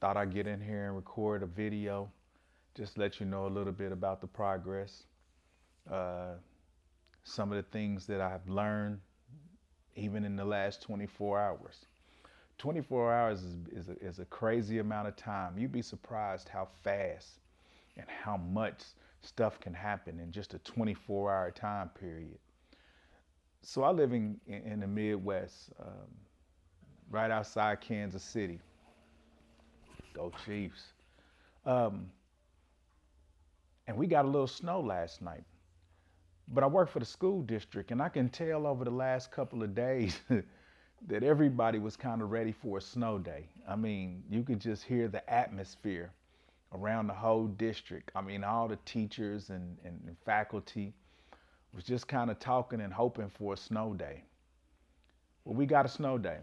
Thought I'd get in here and record a video, just let you know a little bit about the progress, uh, some of the things that I've learned even in the last 24 hours. 24 hours is a crazy amount of time. You'd be surprised how fast and how much stuff can happen in just a 24-hour time period. So I live in the Midwest, right outside Kansas City. Go Chiefs. Um, and we got a little snow last night. But I work for the school district, and I can tell over the last couple of days that everybody was kind of ready for a snow day. I mean, you could just hear the atmosphere around the whole district. I mean, all the teachers and faculty was just kind of talking and hoping for a snow day. Well, we got a snow day.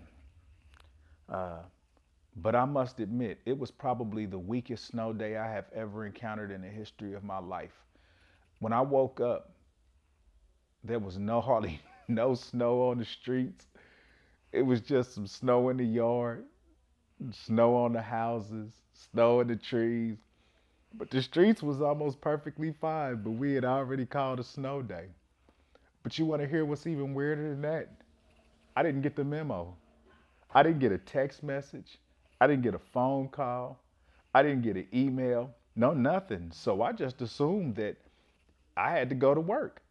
Uh, but I must admit, it was probably the weakest snow day I have ever encountered in the history of my life. When I woke up, there was no hardly no snow on the streets. It was just some snow in the yard, snow on the houses, snow in the trees. But the streets was almost perfectly fine, but we had already called a snow day. But you want to hear what's even weirder than that? I didn't get the memo. I didn't get a text message. I didn't get a phone call. I didn't get an email. No, nothing. So I just assumed that I had to go to work.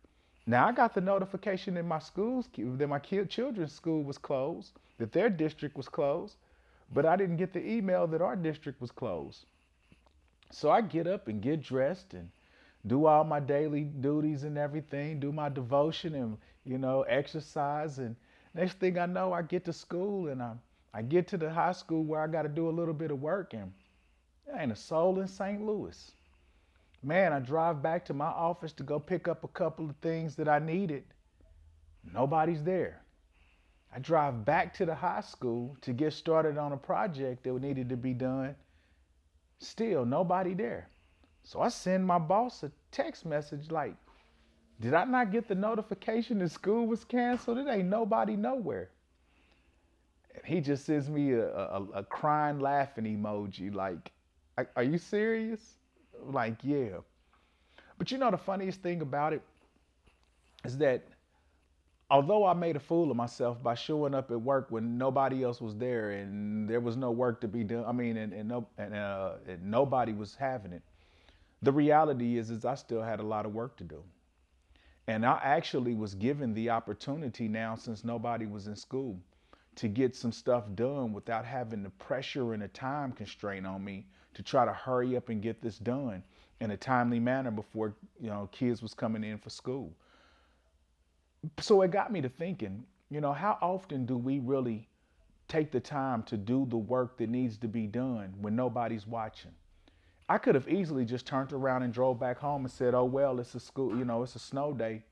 Now I got the notification in my schools that my children's school was closed, that their district was closed, but I didn't get the email that our district was closed. So I get up and get dressed and do all my daily duties and everything, do my devotion and exercise. And next thing I know, I get to school and I get to the high school where I got to do a little bit of work, and there ain't a soul in St. Louis. Man, I drive back to my office to go pick up a couple of things that I needed. Nobody's there. I drive back to the high school to get started on a project that needed to be done. Still, nobody there. So I send my boss a text message like, did I not get the notification that school was canceled? It ain't nobody nowhere. And he just sends me a crying, laughing emoji like, are you serious? Like, yeah. But the funniest thing about it is that although I made a fool of myself by showing up at work when nobody else was there and there was no work to be done, I mean, and nobody was having it, the reality is I still had a lot of work to do. And I actually was given the opportunity now, since nobody was in school, to get some stuff done without having the pressure and a time constraint on me to try to hurry up and get this done in a timely manner before kids was coming in for school. So it got me to thinking, how often do we really take the time to do the work that needs to be done when nobody's watching? I could have easily just turned around and drove back home and said, oh, well, it's a school, it's a snow day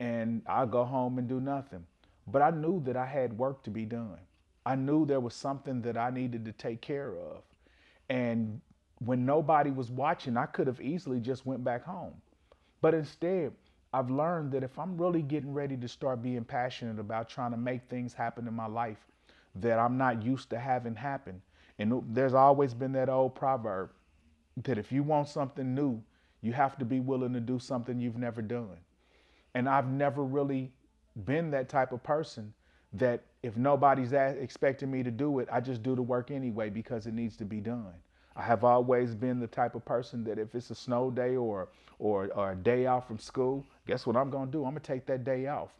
and I'll go home and do nothing. But I knew that I had work to be done. I knew there was something that I needed to take care of. And when nobody was watching, I could have easily just went back home. But instead, I've learned that if I'm really getting ready to start being passionate about trying to make things happen in my life that I'm not used to having happen, and there's always been that old proverb that if you want something new, you have to be willing to do something you've never done. And I've never really been that type of person that if nobody's expecting me to do it, I just do the work anyway because it needs to be done. I have always been the type of person that if it's a snow day or a day off from school, guess what I'm going to do? I'm going to take that day off.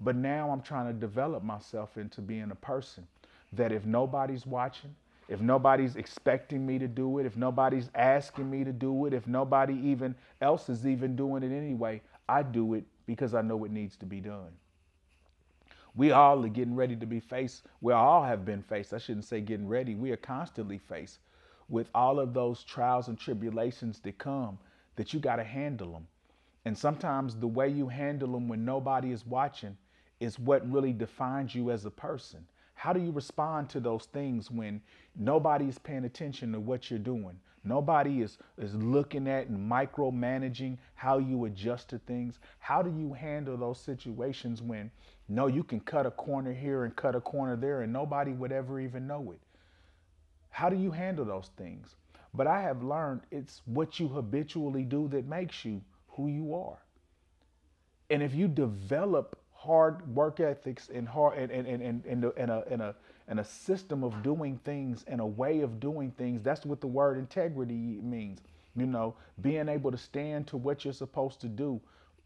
But now I'm trying to develop myself into being a person that if nobody's watching, if nobody's expecting me to do it, if nobody's asking me to do it, if nobody even else is even doing it anyway, I do it because I know it needs to be done. We all are getting ready to be faced. We all have been faced. I shouldn't say getting ready. We are constantly faced with all of those trials and tribulations that come that you got to handle them. And sometimes the way you handle them when nobody is watching is what really defines you as a person. How do you respond to those things when nobody is paying attention to what you're doing? Nobody is looking at and micromanaging how you adjust to things. How do you handle those situations when no, you can cut a corner here and cut a corner there and nobody would ever even know it? How do you handle those things? But I have learned it's what you habitually do that makes you who you are. And if you develop hard work ethics and hard and a system of doing things and a way of doing things, that's what the word integrity means. You know, being able to stand to what you're supposed to do,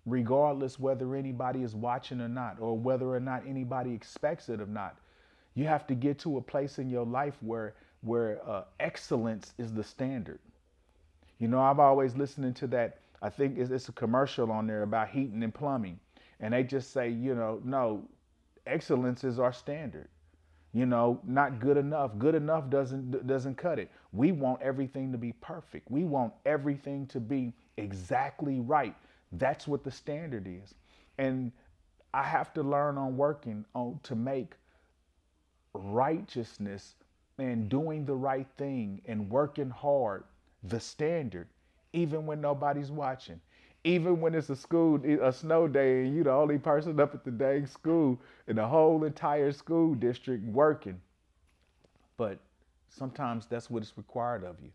regardless whether anybody is watching or not, or whether or not anybody expects it or not. You have to get to a place in your life where excellence is the standard. You know, I've always listening to that. I think it's a commercial on there about heating and plumbing, and they just say, you know, no, excellence is our standard. You know, not good enough. Good enough doesn't cut it. We want everything to be perfect. We want everything to be exactly right. That's what the standard is, and I have to learn on working on to make righteousness and doing the right thing and working hard the standard, even when nobody's watching, even when it's a snow day and you the only person up at the dang school in the whole entire school district working. But sometimes that's what is required of you.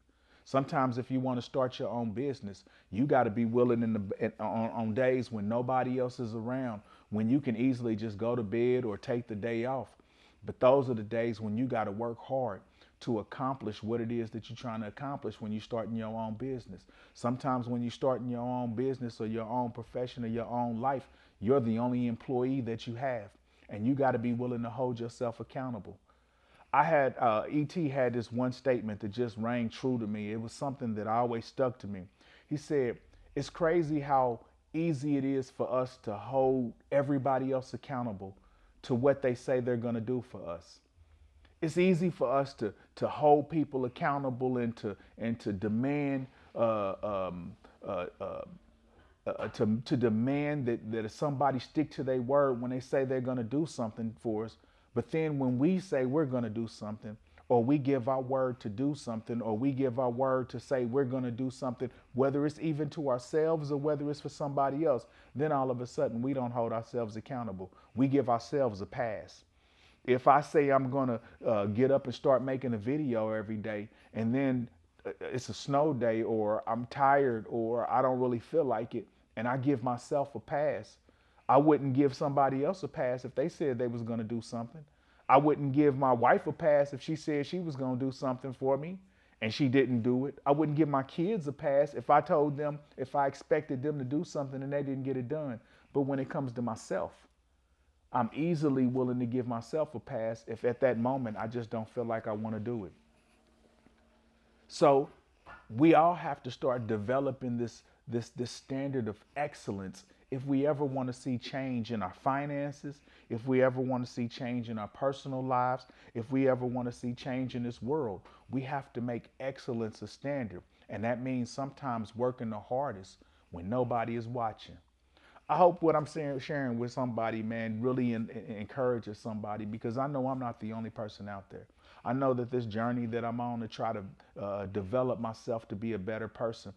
Sometimes if you want to start your own business, you got to be willing on days when nobody else is around, when you can easily just go to bed or take the day off. But those are the days when you got to work hard to accomplish what it is that you're trying to accomplish when you're starting your own business. Sometimes when you're starting your own business or your own profession or your own life, you're the only employee that you have. And you got to be willing to hold yourself accountable. I had E.T. had this one statement that just rang true to me. It was something that always stuck to me. He said, "It's crazy how easy it is for us to hold everybody else accountable to what they say they're going to do for us. It's easy for us to hold people accountable and to demand to demand that somebody stick to their word when they say they're going to do something for us. But then when we say we're going to do something, or we give our word to do something, or we give our word to say we're going to do something, whether it's even to ourselves or whether it's for somebody else, then all of a sudden we don't hold ourselves accountable. We give ourselves a pass. If I say I'm going to get up and start making a video every day, and then it's a snow day, or I'm tired, or I don't really feel like it, and I give myself a pass, I wouldn't give somebody else a pass if they said they was going to do something. I wouldn't give my wife a pass if she said she was going to do something for me and she didn't do it. I wouldn't give my kids a pass if I told them, if I expected them to do something and they didn't get it done. But when it comes to myself, I'm easily willing to give myself a pass if at that moment I just don't feel like I want to do it. So we all have to start developing this standard of excellence if we ever want to see change in our finances, if we ever want to see change in our personal lives, if we ever want to see change in this world. We have to make excellence a standard. And that means sometimes working the hardest when nobody is watching. I hope what I'm sharing with somebody, man, really encourages somebody, because I know I'm not the only person out there. I know that this journey that I'm on to try to develop myself to be a better person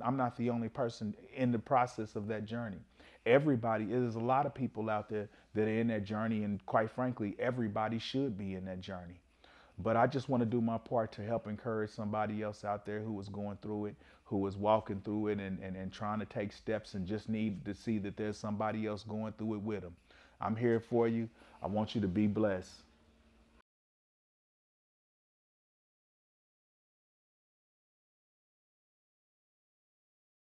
I'm not the only person in the process of that journey. There's a lot of people out there that are in that journey, and quite frankly, everybody should be in that journey. But I just want to do my part to help encourage somebody else out there who is going through it, who is walking through it and trying to take steps and just need to see that there's somebody else going through it with them. I'm here for you. I want you to be blessed.